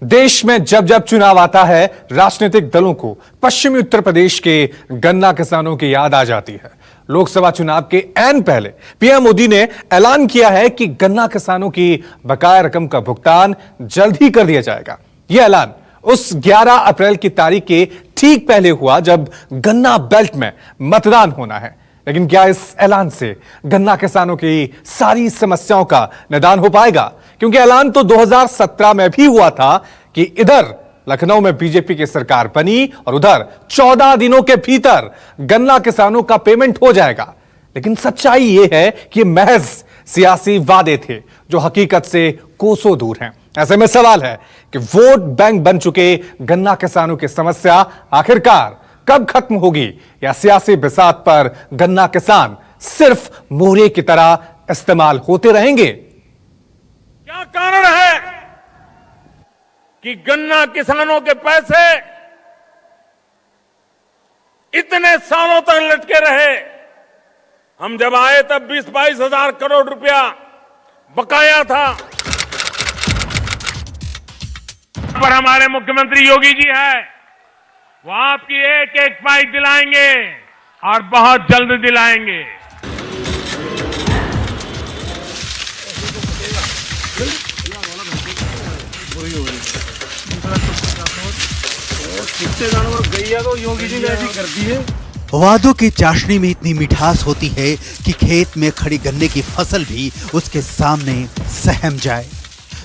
देश में जब जब चुनाव आता है, राजनीतिक दलों को पश्चिमी उत्तर प्रदेश के गन्ना किसानों की याद आ जाती है। लोकसभा चुनाव के ऐन पहले पीएम मोदी ने ऐलान किया है कि गन्ना किसानों की बकाया रकम का भुगतान जल्द ही कर दिया जाएगा। यह ऐलान उस 11 अप्रैल की तारीख के ठीक पहले हुआ जब गन्ना बेल्ट में मतदान होना है। लेकिन क्या इस ऐलान से गन्ना किसानों की सारी समस्याओं का निदान हो पाएगा? क्योंकि ऐलान तो 2017 में भी हुआ था कि इधर लखनऊ में बीजेपी की सरकार बनी और उधर 14 दिनों के भीतर गन्ना किसानों का पेमेंट हो जाएगा। लेकिन सच्चाई यह है कि महज सियासी वादे थे जो हकीकत से कोसों दूर हैं। ऐसे में सवाल है कि वोट बैंक बन चुके गन्ना किसानों की समस्या आखिरकार कब खत्म होगी, या सियासी बिसात पर गन्ना किसान सिर्फ मोहरे की तरह इस्तेमाल होते रहेंगे? क्या कारण है कि गन्ना किसानों के पैसे इतने सालों तक लटके रहे? हम जब आए तब 20-22 हजार करोड़ रुपया बकाया था। पर हमारे मुख्यमंत्री योगी जी है, वो आपकी एक एक पाइप दिलाएंगे और बहुत जल्द दिलाएंगे। योगी जी ने ऐसी कर दी है। वादों की चाशनी में इतनी मिठास होती है कि खेत में खड़ी गन्ने की फसल भी उसके सामने सहम जाए।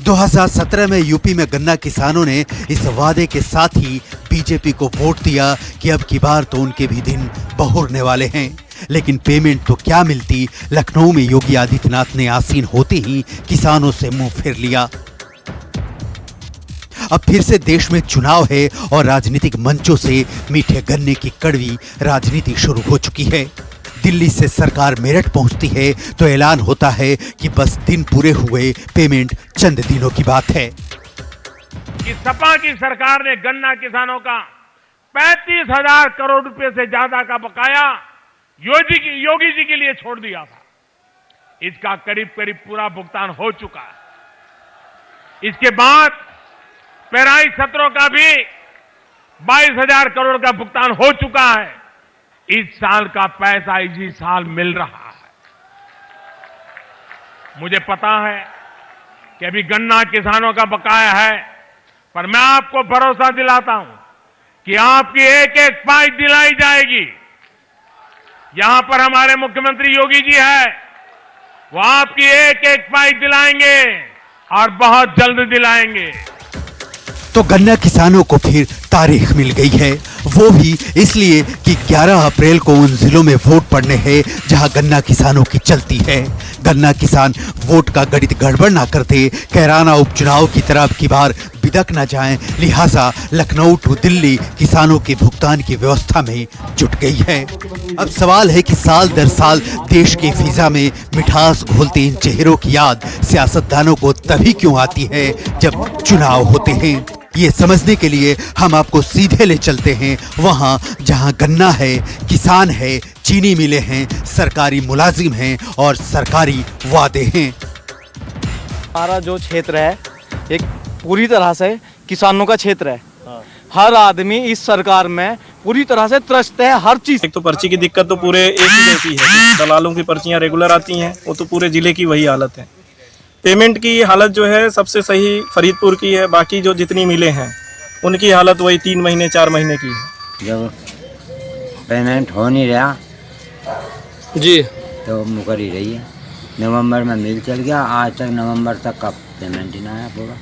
2017 में यूपी में गन्ना किसानों ने इस वादे के साथ ही बीजेपी को वोट दिया कि अब की बार तो उनके भी दिन बहुरने वाले हैं। लेकिन पेमेंट तो क्या मिलती, लखनऊ में योगी आदित्यनाथ ने आसीन होते ही किसानों से मुंह फेर लिया। अब फिर से देश में चुनाव है और राजनीतिक मंचों से मीठे गन्ने की कड़वी राजनीति शुरू हो चुकी है। दिल्ली से सरकार मेरठ पहुंचती है तो ऐलान होता है कि बस दिन पूरे हुए, पेमेंट चंद दिनों की बात है। कि सपा की सरकार ने गन्ना किसानों का 35,000 करोड़ रुपए से ज्यादा का बकाया योगी जी के लिए छोड़ दिया था। इसका करीब करीब पूरा भुगतान हो चुका है। इसके बाद पेराई सत्रों का भी 22,000 करोड़ का भुगतान हो चुका है। इस साल का पैसा इसी साल मिल रहा है। मुझे पता है कि अभी गन्ना किसानों का बकाया है, पर मैं आपको भरोसा दिलाता हूं कि आपकी एक एक पाइप दिलाई जाएगी। यहां पर हमारे मुख्यमंत्री योगी जी है, वो आपकी एक एक पाइप दिलाएंगे और बहुत जल्द दिलाएंगे। तो गन्ना किसानों को फिर तारीख मिल गई है, वो भी इसलिए कि 11 अप्रैल को उन जिलों में वोट पड़ने हैं जहां गन्ना किसानों की चलती है। गन्ना किसान वोट का गणित गड़बड़ ना करते, कैराना उपचुनाव की तरह की बार बिदक ना जाएं, लिहाजा लखनऊ टू दिल्ली किसानों के भुगतान की व्यवस्था में जुट गई है। अब सवाल है कि साल दर साल देश के फिजा में मिठास घोलते इन चेहरों की याद सियासतदानों को तभी क्यों आती है जब चुनाव होते हैं। ये समझने के लिए हम आपको सीधे ले चलते हैं वहां जहां गन्ना है, किसान है, चीनी मिलें हैं, सरकारी मुलाजिम हैं और सरकारी वादे हैं। हमारा जो क्षेत्र है एक पूरी तरह से किसानों का क्षेत्र है। हर आदमी इस सरकार में पूरी तरह से त्रस्त है। हर चीज, एक तो पर्ची की दिक्कत तो पूरे एक ही जैसी है। दलालों की पर्चियां रेगुलर आती हैं, वो तो पूरे जिले की वही हालत है। पेमेंट की हालत जो है सबसे सही फरीदपुर की है, बाकी जो जितनी मिले हैं उनकी हालत वही 3 महीने 4 महीने की है। जब पेमेंट हो नहीं रहा जी तो मुकर ही रही है। नवंबर में मिल चल गया, आज तक नवंबर तक का पेमेंट ही ना आया पूरा।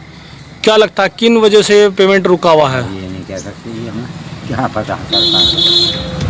क्या लगता है किन वजह से पेमेंट रुका हुआ है? ये नहीं कह सकते, ये हमें क्या पता सरकार।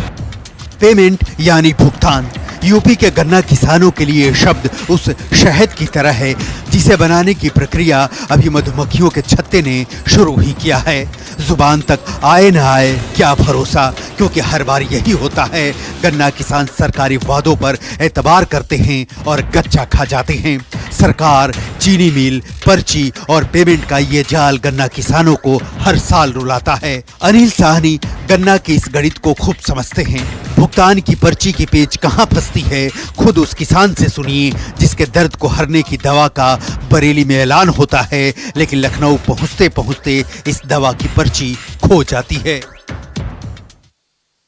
पेमेंट यानी भुगतान यूपी के गन्ना किसानों के लिए शब्द उस शहद की तरह है जिसे बनाने की प्रक्रिया अभी मधुमक्खियों के छत्ते ने शुरू ही किया है। जुबान तक आए न आए क्या भरोसा, क्योंकि हर बार यही होता है। गन्ना किसान सरकारी वादों पर एतबार करते हैं और गच्चा खा जाते हैं। सरकार चीनी मिल, पर्ची और पेमेंट का ये जाल गन्ना किसानों को हर साल रुलाता है। अनिल साहनी गन्ना के इस गणित को खूब समझते हैं। भुगतान की पर्ची की पेच कहां फंसती है, खुद उस किसान से सुनिए जिसके दर्द को हरने की दवा का बरेली में ऐलान होता है, लेकिन लखनऊ पहुंचते पहुंचते इस दवा की पर्ची खो जाती है।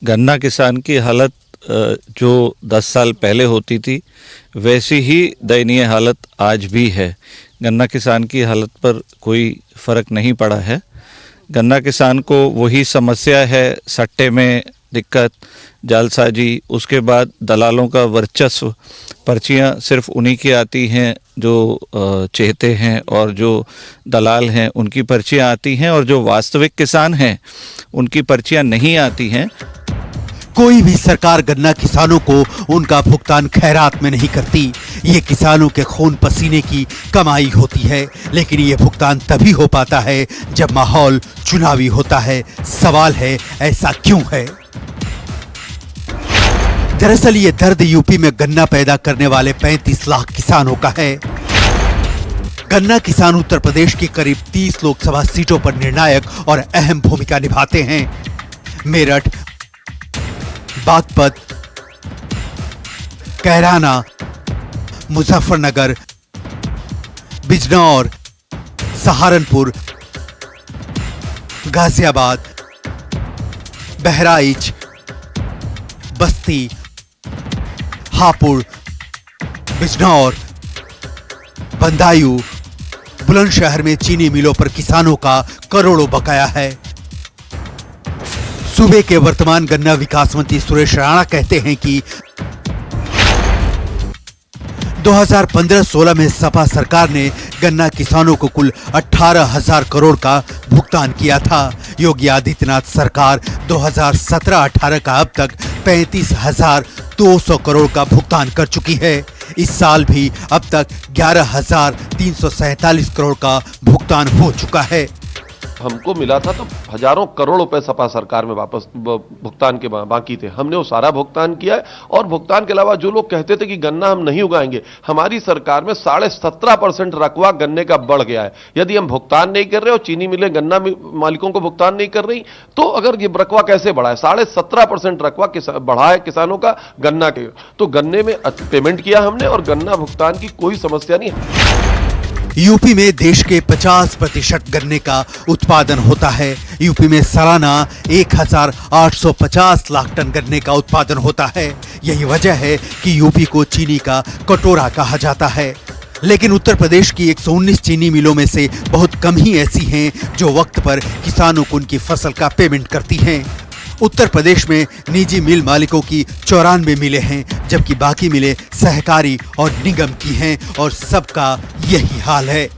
गन्ना किसान की हालत जो 10 साल पहले होती थी वैसी ही दयनीय हालत आज भी है। गन्ना किसान की हालत पर कोई फर्क नहीं पड़ा है। गन्ना किसान को वही समस्या है, सट्टे में दिक्कत, जालसाजी, उसके बाद दलालों का वर्चस्व। पर्चियां सिर्फ उन्हीं की आती हैं जो चहेते हैं और जो दलाल हैं उनकी पर्चियां आती हैं, और जो वास्तविक किसान हैं उनकी पर्चियां नहीं आती हैं। कोई भी सरकार गन्ना किसानों को उनका भुगतान खैरात में नहीं करती। ये किसानों के खून पसीने की कमाई होती है, लेकिन ये भुगतान तभी हो पाता है जब माहौल चुनावी होता है। सवाल है, ऐसा क्यों है? दरअसल ये दर्द यूपी में गन्ना पैदा करने वाले 35 लाख किसानों का है। गन्ना किसान उत्तर प्रदेश की करीब 30 लोकसभा सीटों पर निर्णायक और अहम भूमिका निभाते हैं। मेरठ, बागपत, कैराना, मुजफ्फरनगर, बिजनौर, सहारनपुर, गाजियाबाद, बहराइच, बस्ती, हापुड़, बिजनौर, बंदायूं, बुलंदशहर में चीनी मिलों पर किसानों का करोड़ों बकाया है। सूबे के वर्तमान गन्ना विकास मंत्री सुरेश राणा कहते हैं कि 2015-16 में सपा सरकार ने गन्ना किसानों को कुल 18,000 करोड़ का भुगतान किया था। योगी आदित्यनाथ सरकार 2017-18 का अब तक 35,200 करोड़ का भुगतान कर चुकी है। इस साल भी अब तक 11,347 करोड़ का भुगतान हो चुका है। हमको मिला था तो हजारों करोड़ रुपए सपा सरकार में वापस भुगतान के बाकी थे। हमने वो सारा भुगतान किया है। और भुगतान के अलावा जो लोग कहते थे कि गन्ना हम नहीं उगाएंगे, हमारी सरकार में 17.5% रकबा गन्ने का बढ़ गया है। यदि हम भुगतान नहीं कर रहे और चीनी मिलें गन्ना मालिकों को भुगतान नहीं कर रही, तो अगर ये रकबा कैसे बढ़ा है? 17.5% रकबा बढ़ा है किसानों का गन्ना के। तो गन्ने में पेमेंट किया हमने और गन्ना भुगतान की कोई समस्या नहीं है। यूपी में देश के 50% गन्ने का उत्पादन होता है। यूपी में सालाना 1,850 लाख टन गन्ने का उत्पादन होता है। यही वजह है कि यूपी को चीनी का कटोरा कहा जाता है। लेकिन उत्तर प्रदेश की 119 चीनी मिलों में से बहुत कम ही ऐसी हैं जो वक्त पर किसानों को उनकी फसल का पेमेंट करती हैं। उत्तर प्रदेश में निजी मिल मालिकों की 94 मिलें हैं, जबकि बाकी मिलें सहकारी और निगम की हैं, और सबका यही हाल है।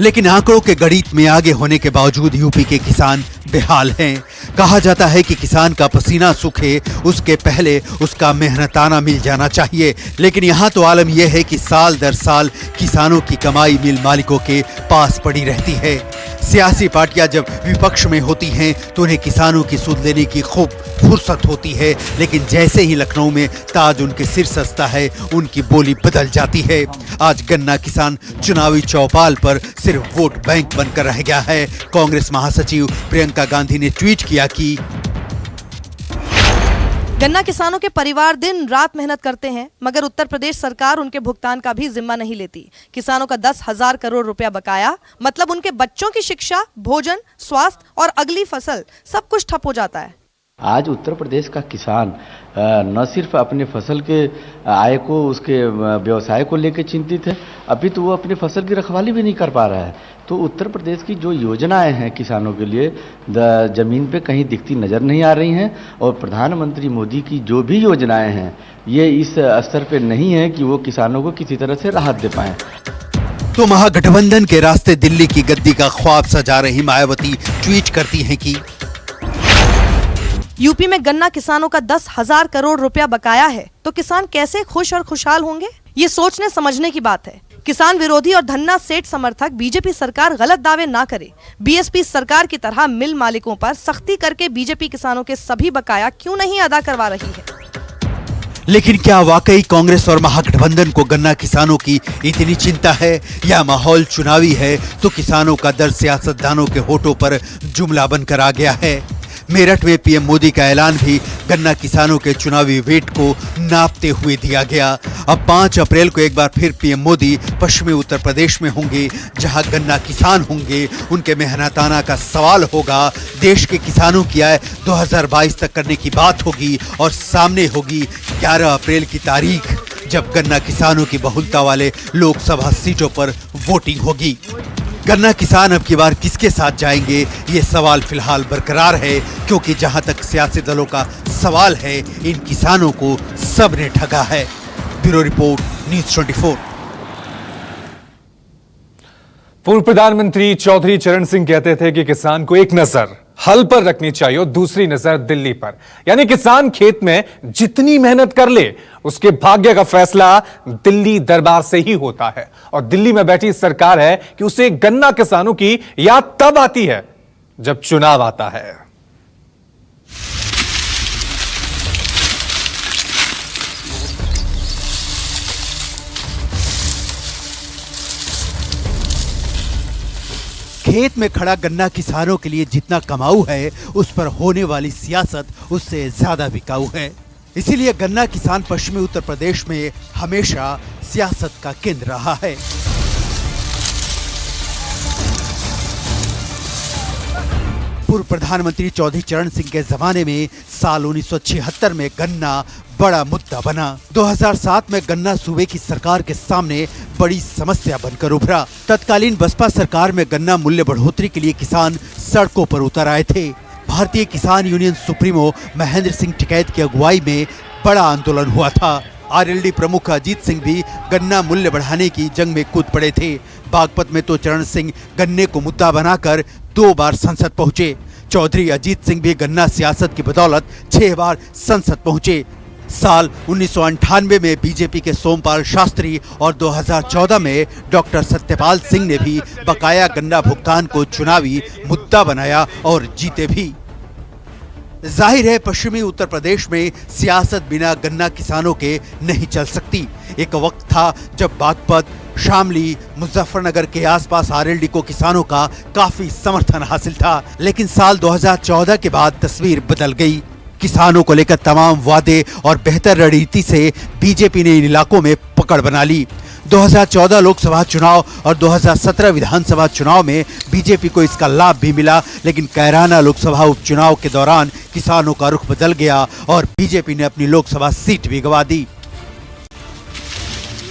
लेकिन आंकड़ों के गणित में आगे होने के बावजूद यूपी के किसान बेहाल हैं। कहा जाता है कि किसान का पसीना सूखे उसके पहले उसका मेहनताना मिल जाना चाहिए, लेकिन यहाँ तो आलम यह है कि साल दर साल किसानों की कमाई मिल मालिकों के पास पड़ी रहती है। सियासी पार्टियां जब विपक्ष में होती हैं तो उन्हें किसानों की सुध लेने की खूब फुर्सत होती है, लेकिन जैसे ही लखनऊ में ताज उनके सिर सजता है उनकी बोली बदल जाती है। आज गन्ना किसान चुनावी चौपाल पर सिर्फ वोट बैंक बनकर रह गया है। कांग्रेस महासचिव प्रियंका गांधी ने ट्वीट किया कि गन्ना किसानों के परिवार दिन रात मेहनत करते हैं, मगर उत्तर प्रदेश सरकार उनके भुगतान का भी जिम्मा नहीं लेती। किसानों का 10,000 करोड़ रुपया बकाया, मतलब उनके बच्चों की शिक्षा, भोजन, स्वास्थ्य और अगली फसल सब कुछ ठप हो जाता है। आज उत्तर प्रदेश का किसान न सिर्फ अपने फसल के आय को, उसके व्यवसाय को लेकर चिंतित है, अभी तो वो अपने फसल की रखवाली भी नहीं कर पा रहा है। तो उत्तर प्रदेश की जो योजनाएं हैं किसानों के लिए ज़मीन पे कहीं दिखती नज़र नहीं आ रही हैं, और प्रधानमंत्री मोदी की जो भी योजनाएं हैं ये इस स्तर पे नहीं है कि वो किसानों को किसी तरह से राहत दे पाएँ। तो महागठबंधन के रास्ते दिल्ली की गद्दी का ख्वाब सजा रही मायावती ट्वीट करती हैं कि यूपी में गन्ना किसानों का 10,000 करोड़ रुपया बकाया है, तो किसान कैसे खुश और खुशहाल होंगे? ये सोचने समझने की बात है। किसान विरोधी और धन्ना सेठ समर्थक बीजेपी सरकार गलत दावे ना करे। बीएसपी सरकार की तरह मिल मालिकों पर सख्ती करके बीजेपी किसानों के सभी बकाया क्यों नहीं अदा करवा रही है? लेकिन क्या वाकई कांग्रेस और महागठबंधन को गन्ना किसानों की इतनी चिंता है या माहौल चुनावी है तो किसानों का दर्द सियासतदानों के होठों पर जुमला बनकर आ गया है। मेरठ में पीएम मोदी का ऐलान भी गन्ना किसानों के चुनावी वेट को नापते हुए दिया गया। अब 5 अप्रैल को एक बार फिर पीएम मोदी पश्चिमी उत्तर प्रदेश में होंगे, जहां गन्ना किसान होंगे। उनके मेहनताना का सवाल होगा, देश के किसानों की आय 2022 तक करने की बात होगी और सामने होगी 11 अप्रैल की तारीख, जब गन्ना किसानों की बहुलता वाले लोकसभा सीटों पर वोटिंग होगी। गन्ना किसान अब की बार किसके साथ जाएंगे, ये सवाल फिलहाल बरकरार है, क्योंकि जहां तक सियासी दलों का सवाल है, इन किसानों को सबने ठगा है। Bureau report, news 24। पूर्व प्रधानमंत्री चौधरी चरण सिंह कहते थे कि किसान को एक नजर हल पर रखनी चाहिए और दूसरी नजर दिल्ली पर। यानी किसान खेत में जितनी मेहनत कर ले, उसके भाग्य का फैसला दिल्ली दरबार से ही होता है। और दिल्ली में बैठी सरकार है कि उसे गन्ना किसानों की याद तब आती है जब चुनाव आता है। खेत में खड़ा गन्ना किसानों के लिए जितना कमाऊ है, उस पर होने वाली सियासत उससे ज्यादा बिकाऊ है। इसीलिए गन्ना किसान पश्चिमी उत्तर प्रदेश में हमेशा सियासत का केंद्र रहा है। पूर्व प्रधानमंत्री चौधरी चरण सिंह के जमाने में साल 1976 में गन्ना बड़ा मुद्दा बना। 2007 में गन्ना सूबे की सरकार के सामने बड़ी समस्या बनकर उभरा। तत्कालीन बसपा सरकार में गन्ना मूल्य बढ़ोतरी के लिए किसान सड़कों पर उतर आए थे। भारतीय किसान यूनियन सुप्रीमो महेंद्र सिंह टिकैत की अगुवाई में बड़ा आंदोलन हुआ था। आरएलडी प्रमुख अजीत सिंह भी गन्ना मूल्य बढ़ाने की जंग में कूद पड़े थे। बागपत में तो चरण सिंह गन्ने को मुद्दा बनाकर 2 बार संसद पहुंचे। चौधरी अजीत सिंह भी गन्ना सियासत की बदौलत 6 बार संसद पहुंचे। साल 1998 में बीजेपी के सोमपाल शास्त्री और 2014 में डॉक्टर सत्यपाल सिंह ने भी बकाया गन्ना भुगतान को चुनावी मुद्दा बनाया और जीते भी। जाहिर है, पश्चिमी उत्तर प्रदेश में सियासत बिना गन्ना किसानों के नहीं चल सकती। एक वक्त था जब बागपत, शामली, मुजफ्फरनगर के आसपास आरएलडी को किसानों का काफी समर्थन हासिल था, लेकिन साल 2014 के बाद तस्वीर बदल गई। किसानों को लेकर तमाम वादे और बेहतर रणनीति से बीजेपी ने इन इलाकों में पकड़ बना ली। 2014 लोकसभा चुनाव और 2017 विधानसभा चुनाव में बीजेपी को इसका लाभ भी मिला, लेकिन कैराना लोकसभा उपचुनाव के दौरान किसानों का रुख बदल गया और बीजेपी ने अपनी लोकसभा सीट भी गंवा दी।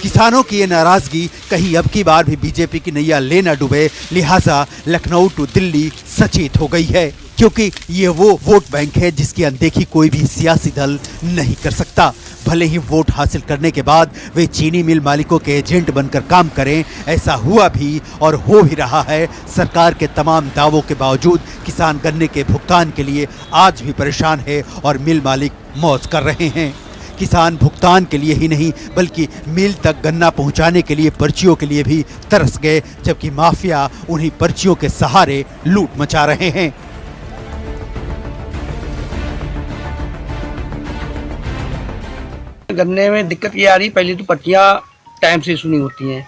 किसानों की ये नाराजगी कहीं अब की बार भी बीजेपी की नैया ले न डूबे, लिहाजा लखनऊ टू दिल्ली सचेत हो गई है, क्योंकि ये वो वोट बैंक है जिसकी अनदेखी कोई भी सियासी दल नहीं कर सकता। भले ही वोट हासिल करने के बाद वे चीनी मिल मालिकों के एजेंट बनकर काम करें, ऐसा हुआ भी और हो भी रहा है। सरकार के तमाम दावों के बावजूद किसान गन्ने के भुगतान के लिए आज भी परेशान है और मिल मालिक मौज कर रहे हैं। किसान भुगतान के लिए ही नहीं बल्कि मिल तक गन्ना पहुंचाने के लिए पर्चियों के लिए भी तरस गए, जबकि माफिया उन्हीं पर्चियों के सहारे लूट मचा रहे हैं। गन्ने में दिक्कत ये आ रही, पहले तो पर्चियाँ टाइम से सुनी होती हैं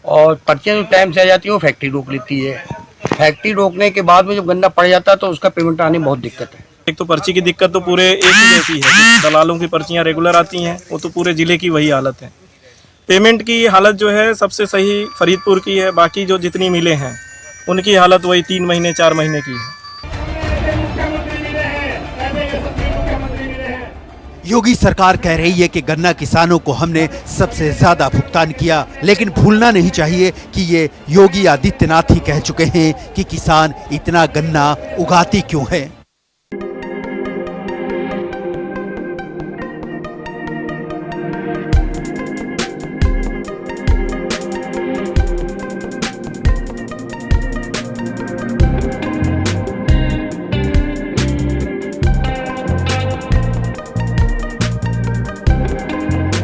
और पर्चियाँ जो टाइम से आ जाती हैं वो फैक्ट्री रोक लेती है। फैक्ट्री रोकने के बाद में जब गन्ना पड़ जाता है तो उसका पेमेंट आने में बहुत दिक्कत है। एक तो पर्ची की दिक्कत तो पूरे एक ही जैसी है, दलालों की पर्चियाँ रेगुलर आती हैं, वो तो पूरे जिले की वही हालत है। पेमेंट की हालत जो है सबसे सही फरीदपुर की है, बाकी जो जितनी मिले हैं उनकी हालत वही 3 महीने 4 महीने की है। योगी सरकार कह रही है कि गन्ना किसानों को हमने सबसे ज्यादा भुगतान किया, लेकिन भूलना नहीं चाहिए कि ये योगी आदित्यनाथ ही कह चुके हैं कि किसान इतना गन्ना उगाते क्यों है।